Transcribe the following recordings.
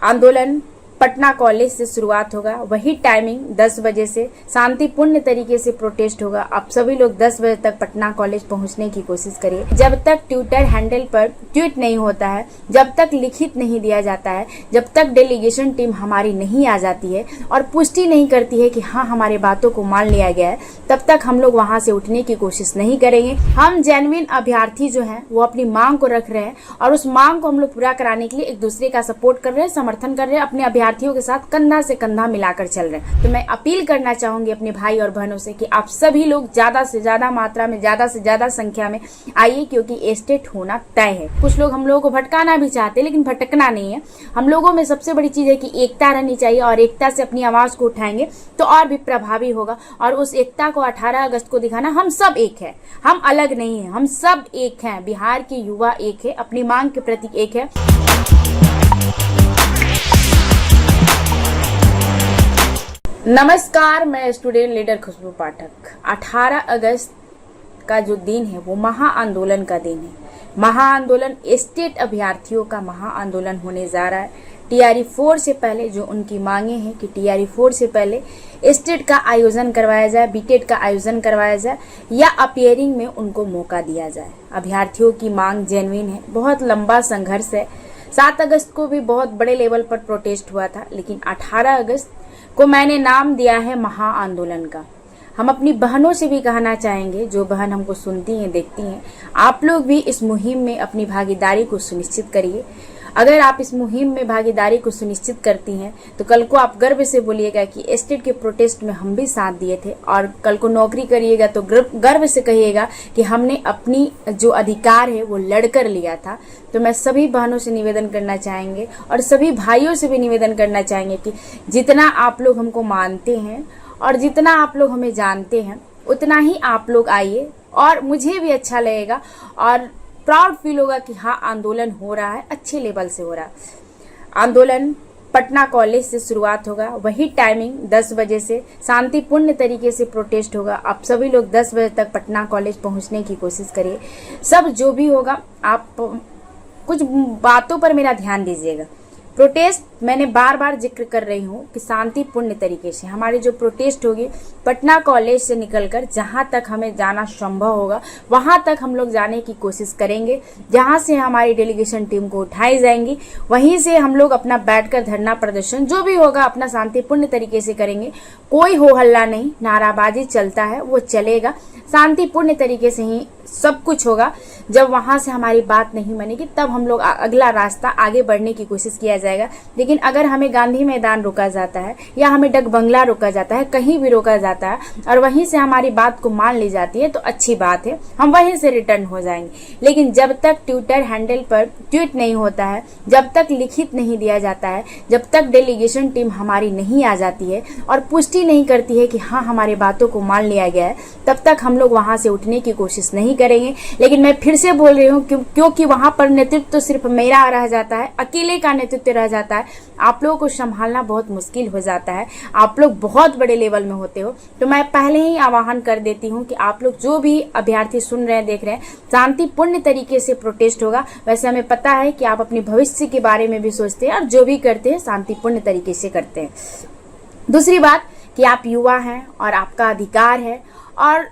आंदोलन पटना कॉलेज से शुरुआत होगा। वही टाइमिंग 10 बजे से शांतिपूर्ण तरीके से प्रोटेस्ट होगा। आप सभी लोग 10 बजे तक पटना कॉलेज पहुंचने की कोशिश करिए। जब तक ट्विटर हैंडल पर ट्वीट नहीं होता है, जब तक लिखित नहीं दिया जाता है, जब तक डेलीगेशन टीम हमारी नहीं आ जाती है और पुष्टि नहीं करती है कि हाँ हमारे बातों को मान लिया गया है, तब तक हम लोग वहां से उठने की कोशिश नहीं करेंगे। हम जेन्युइन अभ्यर्थी जो है वो अपनी मांग को रख रहे हैं और उस मांग को हम लोग पूरा कराने के लिए एक दूसरे का सपोर्ट कर रहे हैं, समर्थन कर रहे हैं, अपने अभ्यर्थियों के साथ कंधा से कंधा मिलाकर चल रहे हैं। तो मैं अपील करना चाहूंगी अपने भाई और बहनों से कि आप सभी लोग ज्यादा से ज्यादा मात्रा में, ज्यादा से ज्यादा संख्या में आइए, क्योंकि एस्टेट होना तय है। कुछ लोग हम लोगों को भटकाना भी चाहते हैं, लेकिन भटकना नहीं है। हम लोगों में सबसे बड़ी चीज है कि एकता रहनी चाहिए और एकता से अपनी आवाज को उठाएंगे तो और भी प्रभावी होगा। और उस एकता को 18 अगस्त को दिखाना, हम सब एक है, हम अलग नहीं है, हम सब एक हैं। बिहार के युवा एक है, अपनी मांग के प्रति एक है। नमस्कार, मैं स्टूडेंट लीडर खुशबू पाठक। 18 अगस्त का जो दिन है वो महाआंदोलन का दिन है। महाआंदोलन स्टेट अभ्यर्थियों का महाआंदोलन होने जा रहा है। टीआरई 4 से पहले जो उनकी मांगे हैं कि टीआरई 4 से पहले स्टेट का आयोजन करवाया जाए, बीटेट का आयोजन करवाया जाए या अपियरिंग में उनको मौका दिया जाए। अभ्यर्थियों की मांग जेन्युइन है, बहुत लंबा संघर्ष है। 7 अगस्त को भी बहुत बड़े लेवल पर प्रोटेस्ट हुआ था, लेकिन 18 अगस्त को मैंने नाम दिया है महाआंदोलन का। हम अपनी बहनों से भी कहना चाहेंगे, जो बहन हमको सुनती हैं, देखती हैं, आप लोग भी इस मुहिम में अपनी भागीदारी को सुनिश्चित करिए। अगर आप इस मुहिम में भागीदारी को सुनिश्चित करती हैं तो कल को आप गर्व से बोलिएगा कि स्टेट के प्रोटेस्ट में हम भी साथ दिए थे, और कल को नौकरी करिएगा तो गर्व से कहिएगा कि हमने अपनी जो अधिकार है वो लड़कर लिया था। तो मैं सभी बहनों से निवेदन करना चाहेंगे और सभी भाइयों से भी निवेदन करना चाहेंगे कि जितना आप लोग हमको मानते हैं और जितना आप लोग हमें जानते हैं, उतना ही आप लोग आइए और मुझे भी अच्छा लगेगा और प्राउड फील होगा कि हाँ आंदोलन हो रहा है, अच्छे लेवल से हो रहा है। आंदोलन पटना कॉलेज से शुरुआत होगा। वही टाइमिंग 10 बजे से शांतिपूर्ण तरीके से प्रोटेस्ट होगा। आप सभी लोग 10 बजे तक पटना कॉलेज पहुंचने की कोशिश करिए। सब जो भी होगा, आप कुछ बातों पर मेरा ध्यान दीजिएगा। प्रोटेस्ट मैंने बार बार जिक्र कर रही हूँ कि शांतिपूर्ण तरीके से हमारी जो प्रोटेस्ट होगी, पटना कॉलेज से निकलकर जहाँ तक हमें जाना संभव होगा वहाँ तक हम लोग जाने की कोशिश करेंगे। जहाँ से हमारी डेलीगेशन टीम को उठाई जाएंगी, वहीं से हम लोग अपना बैठकर धरना प्रदर्शन जो भी होगा अपना शांतिपूर्ण तरीके से करेंगे। कोई हो हल्ला नहीं, नाराबाजी चलता है वो चलेगा, शांतिपूर्ण तरीके से ही सब कुछ होगा। जब वहां से हमारी बात नहीं बनेगी तब हम लोग अगला रास्ता आगे बढ़ने की कोशिश किया जाएगा। लेकिन अगर हमें गांधी मैदान रोका जाता है या हमें डग बंगला रोका जाता है, कहीं भी रोका जाता है और वहीं से हमारी बात को मान ली जाती है तो अच्छी बात है, हम वहीं से रिटर्न हो जाएंगे। लेकिन जब तक ट्विटर हैंडल पर ट्वीट नहीं होता है, जब तक लिखित नहीं दिया जाता है, जब तक डेलीगेशन टीम हमारी नहीं आ जाती है और पुष्टि नहीं करती है कि हाँ हमारी बातों को मान लिया गया है, तब तक हम लोग वहां से उठने की कोशिश नहीं करेंगे। लेकिन मैं फिर से बोल रही हूँ क्योंकि वहां पर नेतृत्व तो सिर्फ मेरा रह जाता है, अकेले का नेतृत्व रह जाता है, आप लोगों को संभालना बहुत मुश्किल हो जाता है। आप लोग बहुत बड़े लेवल में होते हो, तो मैं पहले ही आह्वान कर देती हूँ कि आप लोग जो भी अभ्यर्थी सुन रहे हैं, देख रहे हैं, शांतिपूर्ण तरीके से प्रोटेस्ट होगा। वैसे हमें पता है कि आप अपने भविष्य के बारे में भी सोचते हैं और जो भी करते हैं शांतिपूर्ण तरीके से करते हैं। दूसरी बात कि आप युवा हैं और आपका अधिकार है और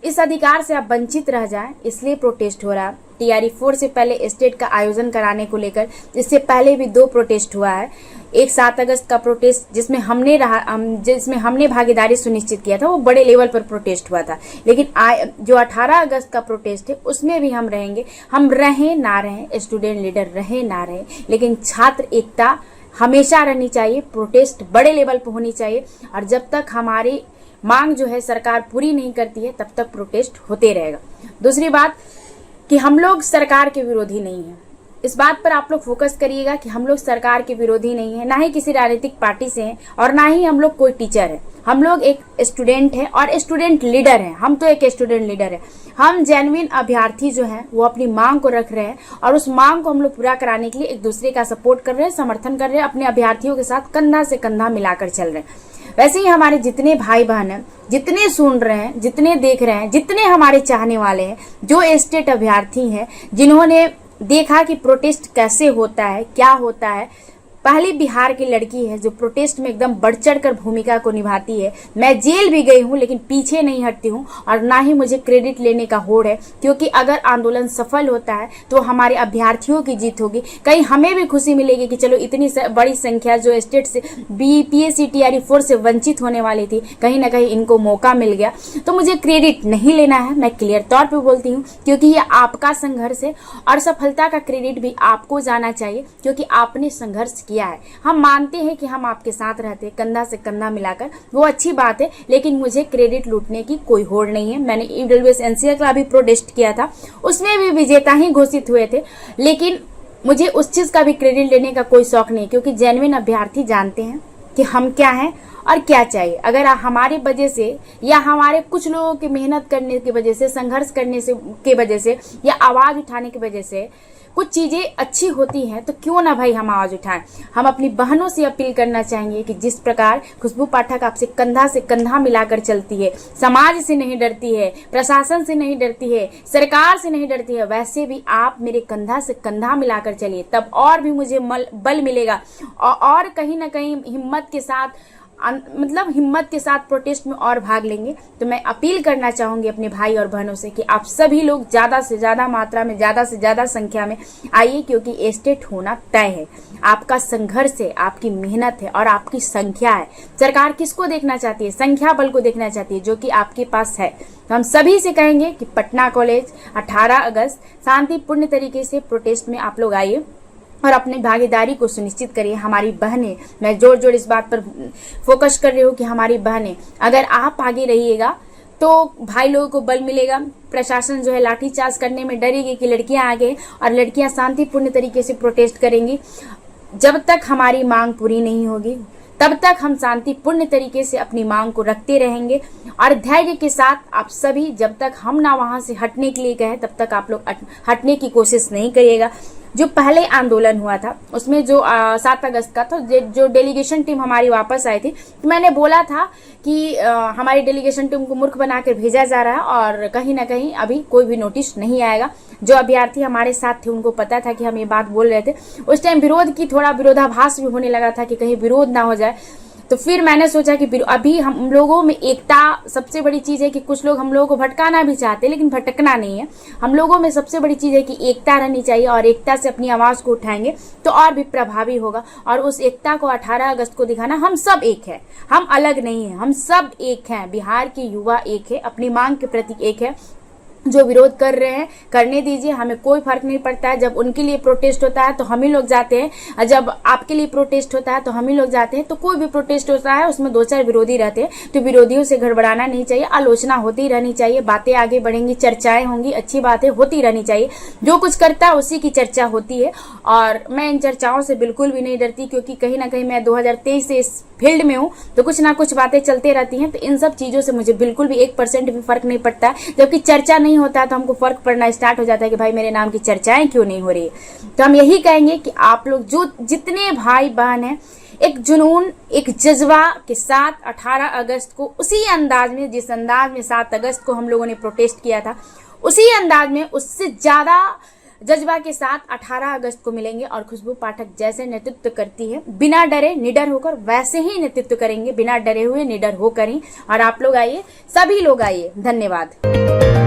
इस अधिकार से आप वंचित रह जाएं, इसलिए प्रोटेस्ट हो रहा है। टीआरई 4 से पहले स्टेट का आयोजन कराने को लेकर इससे पहले भी 2 प्रोटेस्ट हुआ है। एक 7 अगस्त का प्रोटेस्ट जिसमें हमने भागीदारी सुनिश्चित किया था, वो बड़े लेवल पर प्रोटेस्ट हुआ था। लेकिन जो 18 अगस्त का प्रोटेस्ट है उसमें भी हम रहेंगे। हम रहें ना रहें, स्टूडेंट लीडर रहें ना रहें, लेकिन छात्र एकता हमेशा रहनी चाहिए। प्रोटेस्ट बड़े लेवल पर होनी चाहिए और जब तक हमारी मांग जो है सरकार पूरी नहीं करती है तब तक प्रोटेस्ट होते रहेगा। दूसरी बात कि हम लोग सरकार के विरोधी नहीं हैं, इस बात पर आप लोग फोकस करिएगा कि हम लोग सरकार के विरोधी नहीं है, ना ही किसी राजनीतिक पार्टी से हैं और ना ही हम लोग कोई टीचर है। हम लोग एक स्टूडेंट हैं और स्टूडेंट लीडर हैं। हम तो एक स्टूडेंट लीडर है। हम जेन्युइन अभ्यर्थी जो हैं वो अपनी मांग को रख रहे हैं और उस मांग को हम लोग पूरा कराने के लिए एक दूसरे का सपोर्ट कर रहे हैं, समर्थन कर रहे हैं, अपने अभ्यर्थियों के साथ कंधा से कंधा मिलाकर चल रहे हैं। वैसे ही हमारे जितने भाई बहन हैं, जितने सुन रहे हैं, जितने देख रहे हैं, जितने हमारे चाहने वाले हैं, जो स्टेट अभ्यर्थी हैं, जिन्होंने देखा कि प्रोटेस्ट कैसे होता है, क्या होता है, पहली बिहार की लड़की है जो प्रोटेस्ट में एकदम बढ़ चढ़ कर भूमिका को निभाती है। मैं जेल भी गई हूँ लेकिन पीछे नहीं हटती हूँ और ना ही मुझे क्रेडिट लेने का होड़ है, क्योंकि अगर आंदोलन सफल होता है तो हमारे अभ्यर्थियों की जीत होगी। कहीं हमें भी खुशी मिलेगी कि चलो इतनी बड़ी संख्या जो स्टेट से बीपीएससी टीआरई 4 से वंचित होने वाली थी, कहीं ना कहीं इनको मौका मिल गया। तो मुझे क्रेडिट नहीं लेना है, मैं क्लियर तौर पे बोलती हूँ, क्योंकि ये आपका संघर्ष है और सफलता का क्रेडिट भी आपको जाना चाहिए, क्योंकि आपने संघर्ष किया है। हम मानते हैं कि हम आपके साथ रहते, कंधा से कंधा मिलाकर, वो अच्छी बात है, लेकिन मुझे क्रेडिट लूटने की कोई होड़ नहीं है। मैंने ईडब्ल्यूएस एनसीआर का भी प्रोटेस्ट किया था, उसमें भी विजेता ही घोषित हुए थे, लेकिन मुझे उस चीज का भी क्रेडिट लेने का कोई शौक नहीं, क्योंकि जेन्युइन अभ्यर्थी जानते हैं कि हम क्या हैं और क्या चाहिए। अगर हमारी वजह से या हमारे कुछ लोगों की मेहनत करने की वजह से, संघर्ष करने से के वजह से या आवाज उठाने की वजह से कुछ चीजें अच्छी होती हैं, तो क्यों ना भाई हम आवाज उठाएं। हम अपनी बहनों से अपील करना चाहेंगे कि जिस प्रकार खुशबू पाठक आपसे कंधा मिलाकर चलती है, समाज से नहीं डरती है, प्रशासन से नहीं डरती है, सरकार से नहीं डरती है, वैसे भी आप मेरे कंधा से कंधा मिलाकर चलिए, तब और भी मुझे बल मिलेगा और कहीं ना कहीं हिम्मत के साथ प्रोटेस्ट में और भाग लेंगे। तो मैं अपील करना चाहूंगी अपने भाई और बहनों से कि आप सभी लोग ज्यादा से ज्यादा मात्रा में, ज्यादा से ज्यादा संख्या में आइए, क्योंकि स्टेट होना तय है। आपका संघर्ष है, आपकी मेहनत है और आपकी संख्या है। सरकार किसको देखना चाहती है? संख्या बल को देखना चाहती है, जो कि आपके पास है। तो हम सभी से कहेंगे कि पटना कॉलेज 18 अगस्त शांतिपूर्ण तरीके से प्रोटेस्ट में आप लोग आइए और अपनी भागीदारी को सुनिश्चित करिए। हमारी बहनें, मैं जोर इस बात पर फोकस कर रही हूँ कि हमारी बहनें, अगर आप आगे रहिएगा तो भाई लोगों को बल मिलेगा। प्रशासन जो है लाठीचार्ज करने में डरेगी कि लड़कियां आगे, और लड़कियां शांतिपूर्ण तरीके से प्रोटेस्ट करेंगी। जब तक हमारी मांग पूरी नहीं होगी तब तक हम शांतिपूर्ण तरीके से अपनी मांग को रखते रहेंगे और धैर्य के साथ आप सभी, जब तक हम ना वहां से हटने के लिए कहें तब तक आप लोग हटने की कोशिश नहीं करिएगा। जो पहले आंदोलन हुआ था उसमें जो 7 अगस्त का था, जो डेलीगेशन टीम हमारी वापस आई थी, तो मैंने बोला था कि हमारी डेलीगेशन टीम को मूर्ख बनाकर भेजा जा रहा है और कहीं ना कहीं अभी कोई भी नोटिस नहीं आएगा। जो अभ्यर्थी हमारे साथ थे उनको पता था कि हम ये बात बोल रहे थे। उस टाइम विरोध की थोड़ा विरोधाभास भी होने लगा था कि कहीं विरोध ना हो जाए। तो फिर मैंने सोचा कि अभी हम लोगों में एकता सबसे बड़ी चीज है, कि कुछ लोग हम लोगों को भटकाना भी चाहते हैं लेकिन भटकना नहीं है। हम लोगों में सबसे बड़ी चीज है कि एकता रहनी चाहिए, और एकता से अपनी आवाज को उठाएंगे तो और भी प्रभावी होगा। और उस एकता को 18 अगस्त को दिखाना, हम सब एक है, हम अलग नहीं है, हम सब एक हैं। बिहार के युवा एक है, अपनी मांग के प्रति एक है। जो विरोध कर रहे हैं करने दीजिए, हमें कोई फर्क नहीं पड़ता है। जब उनके लिए प्रोटेस्ट होता है तो हम ही लोग जाते हैं, और जब आपके लिए प्रोटेस्ट होता है तो हम ही लोग जाते हैं। तो कोई भी प्रोटेस्ट होता है उसमें 2-4 विरोधी रहते हैं, तो विरोधियों से गड़बड़ाना नहीं चाहिए। आलोचना होती रहनी चाहिए, बातें आगे बढ़ेंगी, चर्चाएं होंगी, अच्छी बातें होती रहनी चाहिए। जो कुछ करता है उसी की चर्चा होती है, और मैं इन चर्चाओं से बिल्कुल भी नहीं डरती, क्योंकि कहीं ना कहीं मैं 2023 से इस फील्ड में हूँ, तो कुछ ना कुछ बातें चलते रहती हैं। तो इन सब चीजों से मुझे बिल्कुल भी 1% भी फर्क नहीं पड़ता है। जबकि चर्चा नहीं होता है तो हमको फर्क पड़ना स्टार्ट हो जाता है कि भाई मेरे नाम की चर्चाएं क्यों नहीं हो रही है। तो हम यही कहेंगे कि आप लोग जो जितने भाई बहन हैं, एक जुनून, एक जज्बा के साथ 18 अगस्त को उसी अंदाज में, जिस अंदाज में 7 अगस्त को हम लोगों ने प्रोटेस्ट किया था, उसी अंदाज में, उससे ज्यादा जज्बा के साथ 18 अगस्त को मिलेंगे। और खुशबू पाठक जैसे नेतृत्व करती है, बिना डरे निडर होकर, वैसे ही नेतृत्व करेंगे, बिना डरे हुए निडर होकर ही। और आप लोग आइए, सभी लोग आइए। धन्यवाद।